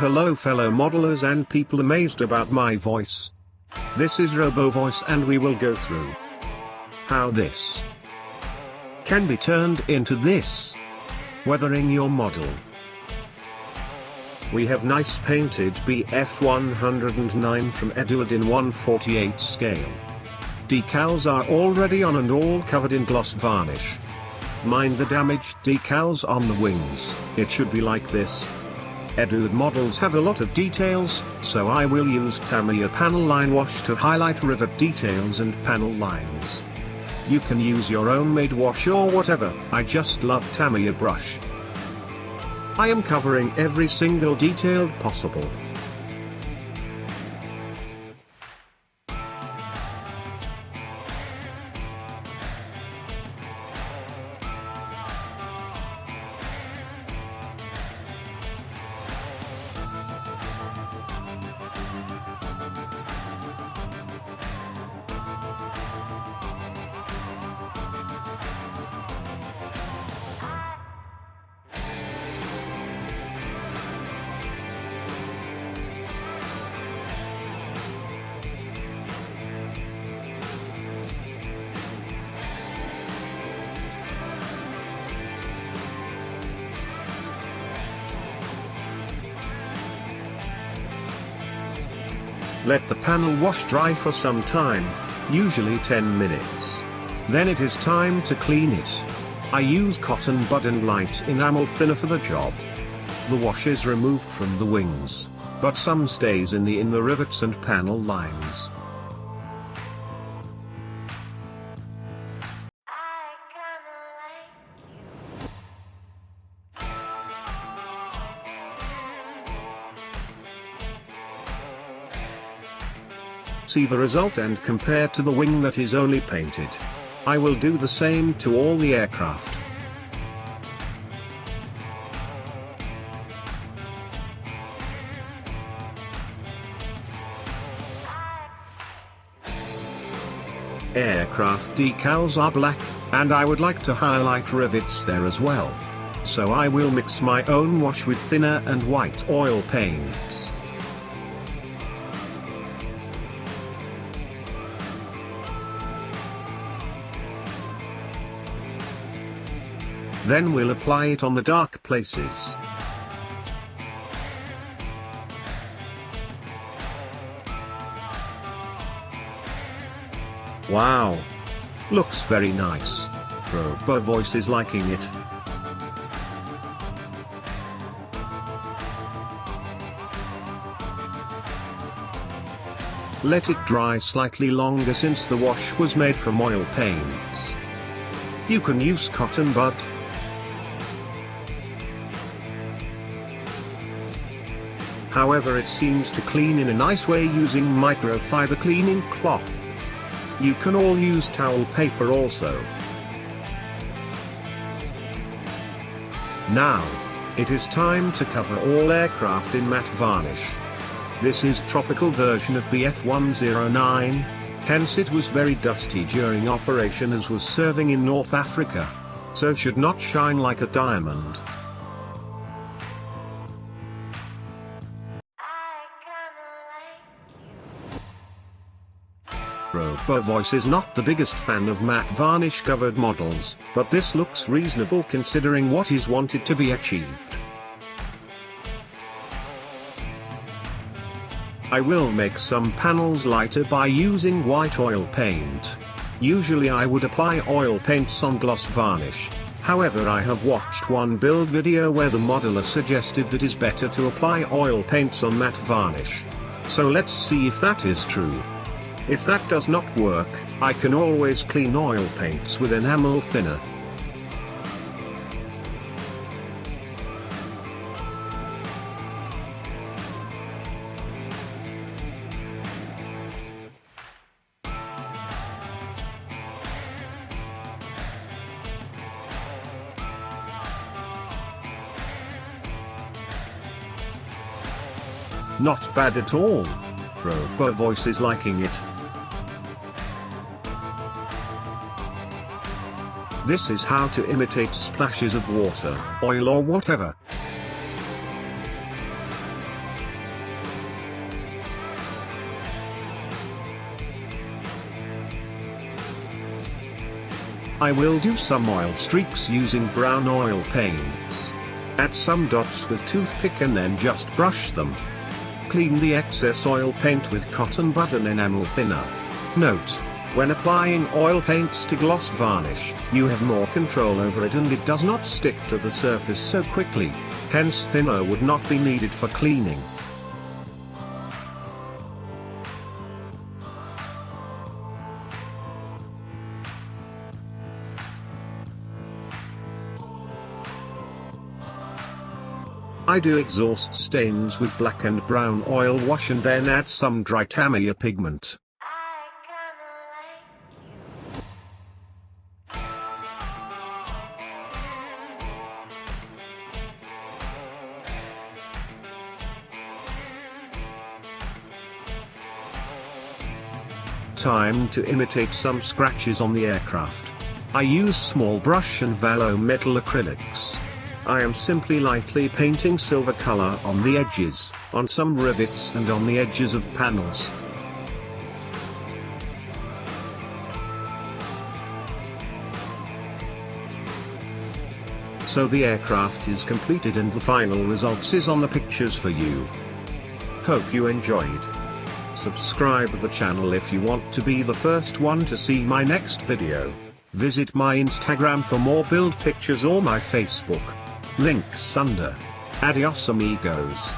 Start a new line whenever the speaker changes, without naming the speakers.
Hello fellow modelers and people amazed about my voice. This is RoboVoice and we will go through how this can be turned into this. Weathering your model. We have nice painted BF109 from Eduard in 1/48 scale. Decals are already on and all covered in gloss varnish. Mind the damaged decals on the wings, it should be like this. Eduard models have a lot of details, so I will use Tamiya panel line wash to highlight rivet details and panel lines. You can use your own made wash or whatever, I just love Tamiya brush. I am covering every single detail possible. Let the panel wash dry for some time, usually 10 minutes. Then it is time to clean it. I use cotton bud and light enamel thinner for the job. The wash is removed from the wings, but some stays in the rivets and panel lines. See the result and compare to the wing that is only painted. I will do the same to all the aircraft. Aircraft decals are black, and I would like to highlight rivets there as well. So I will mix my own wash with thinner and white oil paints. Then we'll apply it on the dark places. Wow! Looks very nice. RoboVoice is liking it. Let it dry slightly longer since the wash was made from oil paints. You can use cotton bud. However, it seems to clean in a nice way using microfiber cleaning cloth. You can all use towel paper also. Now, it is time to cover all aircraft in matte varnish. This is tropical version of BF109, hence it was very dusty during operation as was serving in North Africa. So should not shine like a diamond. RoboVoice is not the biggest fan of matte varnish covered models, but this looks reasonable considering what is wanted to be achieved. I will make some panels lighter by using white oil paint. Usually I would apply oil paints on gloss varnish. However, I have watched one build video where the modeler suggested that it is better to apply oil paints on matte varnish. So let's see if that is true. If that does not work, I can always clean oil paints with enamel thinner. Not bad at all. RoboVoice is liking it. This is how to imitate splashes of water, oil or whatever. I will do some oil streaks using brown oil paints. Add some dots with toothpick and then just brush them. Clean the excess oil paint with cotton bud and enamel thinner. Note: when applying oil paints to gloss varnish, you have more control over it and it does not stick to the surface so quickly, hence thinner would not be needed for cleaning. I do exhaust stains with black and brown oil wash and then add some dry Tamiya pigment. Time to imitate some scratches on the aircraft. I use small brush and Valo metal acrylics. I am simply lightly painting silver color on the edges, on some rivets and on the edges of panels. So the aircraft is completed and the final results is on the pictures for you. Hope you enjoyed. Subscribe the channel if you want to be the first one to see my next video. Visit my Instagram for more build pictures or my Facebook. Links under. Adios amigos.